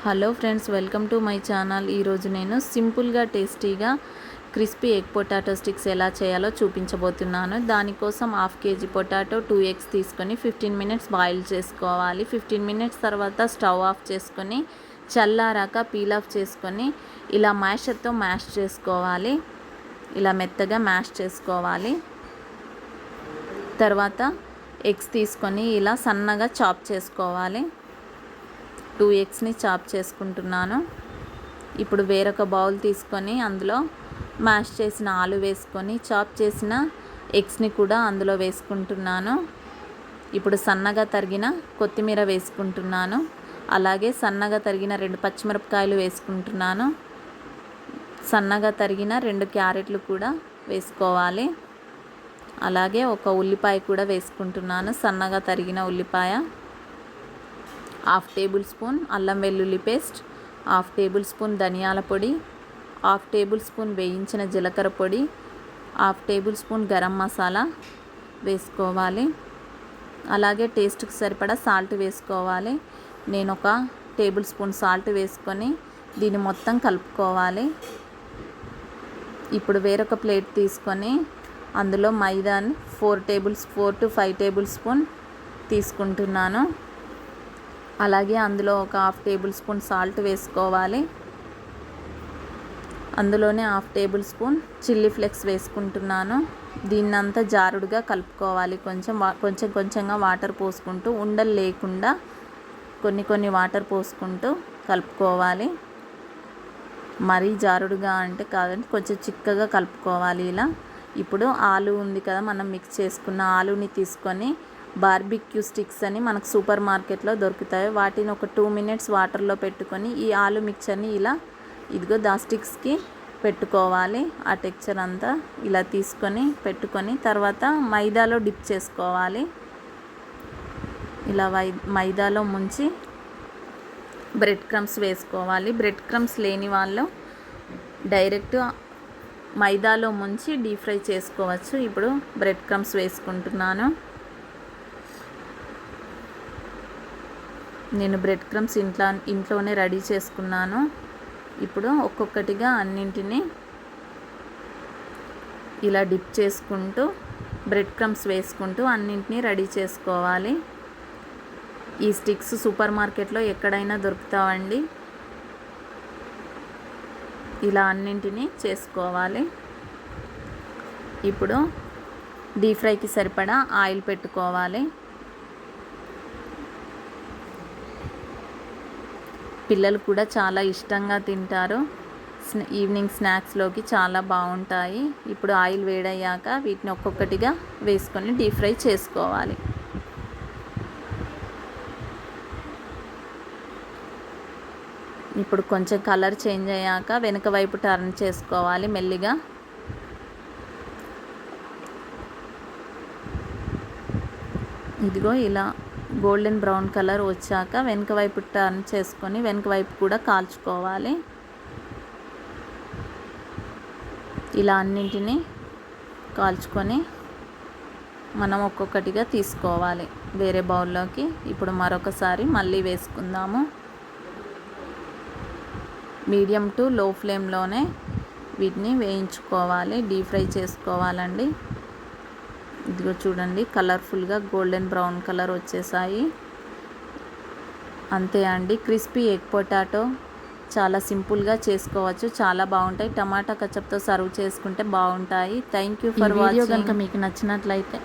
Hello friends, welcome to my channel. ఈరోజు నేను సింపుల్గా టేస్టీగా క్రిస్పీ ఎగ్ పొటాటో స్టిక్స్ ఎలా చేయాలో చూపించబోతున్నాను. దానికోసం హాఫ్ కేజీ పొటాటో 2 ఎగ్స్ తీసుకొని 15 మినిట్స్ బాయిల్ చేసుకోవాలి. 15 మినిట్స్ తర్వాత స్టవ్ ఆఫ్ చేసుకొని చల్లారాక పీల్ ఆఫ్ చేసుకొని ఇలా మ్యాషర్తో మ్యాష్ చేసుకోవాలి. ఇలా మెత్తగా మ్యాష్ చేసుకోవాలి. తర్వాత ఎగ్స్ తీసుకొని ఇలా సన్నగా చాప్ చేసుకోవాలి. 2 ఎగ్స్ని చాప్ చేసుకుంటున్నాను. ఇప్పుడు వేరొక బౌల్ తీసుకొని అందులో మ్యాష్ చేసిన ఆలు వేసుకొని చాప్ చేసిన ఎగ్స్ని కూడా అందులో వేసుకుంటున్నాను. ఇప్పుడు సన్నగా తరిగిన కొత్తిమీర వేసుకుంటున్నాను. అలాగే సన్నగా తరిగిన 2 పచ్చిమిరపకాయలు వేసుకుంటున్నాను. సన్నగా తరిగిన 2 క్యారెట్లు కూడా వేసుకోవాలి. అలాగే ఒక ఉల్లిపాయ కూడా వేసుకుంటున్నాను, సన్నగా తరిగిన ఉల్లిపాయ. 1/2 టేబుల్ స్పూన్ అల్లం వెల్లుల్లి పేస్ట్, 1/2 టేబుల్ స్పూన్ ధనియాల పొడి, 1/2 టేబుల్ స్పూన్ వేయించిన జీలకర్ర పొడి, 1/2 టేబుల్ స్పూన్ గరం మసాలా వేసుకోవాలి. అలాగే టేస్ట్కి సరిపడా సాల్ట్ వేసుకోవాలి. నేను ఒక టేబుల్ స్పూన్ సాల్ట్ వేసుకొని దీన్ని మొత్తం కలుపుకోవాలి. ఇప్పుడు వేరొక ప్లేట్ తీసుకొని అందులో మైదాని 4 to 5 టేబుల్ స్పూన్ తీసుకుంటున్నాను. అలాగే అందులో ఒక 1/2 టేబుల్ స్పూన్ సాల్ట్ వేసుకోవాలి. అందులోనే 1/2 టేబుల్ స్పూన్ చిల్లీ ఫ్లేక్స్ వేసుకుంటున్నాను. దీన్నంతా జారుడుగా కలుపుకోవాలి. కొంచెంగా వాటర్ పోసుకుంటూ, ఉండలు లేకుండా కొన్ని వాటర్ పోసుకుంటూ కలుపుకోవాలి. మరీ జారుడుగా అంటే కాదండి, కొంచెం చిక్కగా కలుపుకోవాలి ఇలా. ఇప్పుడు ఆలు ఉంది కదా, మనం మిక్స్ చేసుకున్న ఆలుని తీసుకొని బార్బిక్యూ స్టిక్స్ అని మనకు సూపర్ మార్కెట్లో దొరుకుతాయి. వాటిని ఒక 2 మినిట్స్ వాటర్లో పెట్టుకొని ఈ ఆలు మిక్చర్ని ఇలా స్టిక్స్కి పెట్టుకోవాలి. ఆ టెక్చర్ అంతా ఇలా తీసుకొని పెట్టుకొని తర్వాత మైదాలో డిప్ చేసుకోవాలి. ఇలా మైదాలో ముంచి బ్రెడ్ క్రమ్స్ వేసుకోవాలి. బ్రెడ్ క్రమ్స్ లేని వాళ్ళు డైరెక్ట్ మైదాలో ముంచి డీప్ ఫ్రై చేసుకోవచ్చు. ఇప్పుడు బ్రెడ్ క్రమ్స్ వేసుకుంటున్నాను. నేను బ్రెడ్ క్రమ్స్ ఇంట్లోనే రెడీ చేసుకున్నాను. ఇప్పుడు ఒక్కొక్కటిగా అన్నింటినీ ఇలా డిప్ చేసుకుంటూ బ్రెడ్ క్రమ్స్ వేసుకుంటూ అన్నింటినీ రెడీ చేసుకోవాలి. ఈ స్టిక్స్ సూపర్ మార్కెట్లో ఎక్కడైనా దొరుకుతావండి. ఇలా అన్నింటినీ చేసుకోవాలి. ఇప్పుడు డీప్ ఫ్రైకి సరిపడా ఆయిల్ పెట్టుకోవాలి. పిల్లలు కూడా చాలా ఇష్టంగా తింటారు. ఈవినింగ్ స్నాక్స్లోకి చాలా బాగుంటాయి. ఇప్పుడు ఆయిల్ వేడయ్యాక వీటిని ఒక్కొక్కటిగా వేసుకొని డీప్ ఫ్రై చేసుకోవాలి. ఇప్పుడు కొంచెం కలర్ చేంజ్ అయ్యాక వెనుక వైపు టర్న్ చేసుకోవాలి మెల్లిగా. ఇదిగో ఇలా గోల్డెన్ బ్రౌన్ కలర్ వచ్చాక వెనుక వైపు టర్న్ చేసుకొని వెనుక వైపు కూడా కాల్చుకోవాలి. ఇలా అన్నింటినీ కాల్చుకొని మనం ఒక్కొక్కటిగా తీసుకోవాలి వేరే బౌల్లోకి. ఇప్పుడు మరొకసారి మళ్ళీ వేసుకుందాము. మీడియం టు లో ఫ్లేమ్లోనే వీటిని వేయించుకోవాలి, డీప్ ఫ్రై చేసుకోవాలండి. ఇదిగో చూడండి, కలర్ఫుల్గా గోల్డెన్ బ్రౌన్ కలర్ వచ్చేసాయి. అంతే అండి, క్రిస్పీ ఎగ్ పొటాటో చాలా సింపుల్గా చేసుకోవచ్చు, చాలా బాగుంటాయి. టమాటా కచప్తో సర్వ్ చేసుకుంటే బాగుంటాయి. Thank you for watching. కనుక మీకు నచ్చినట్లయితే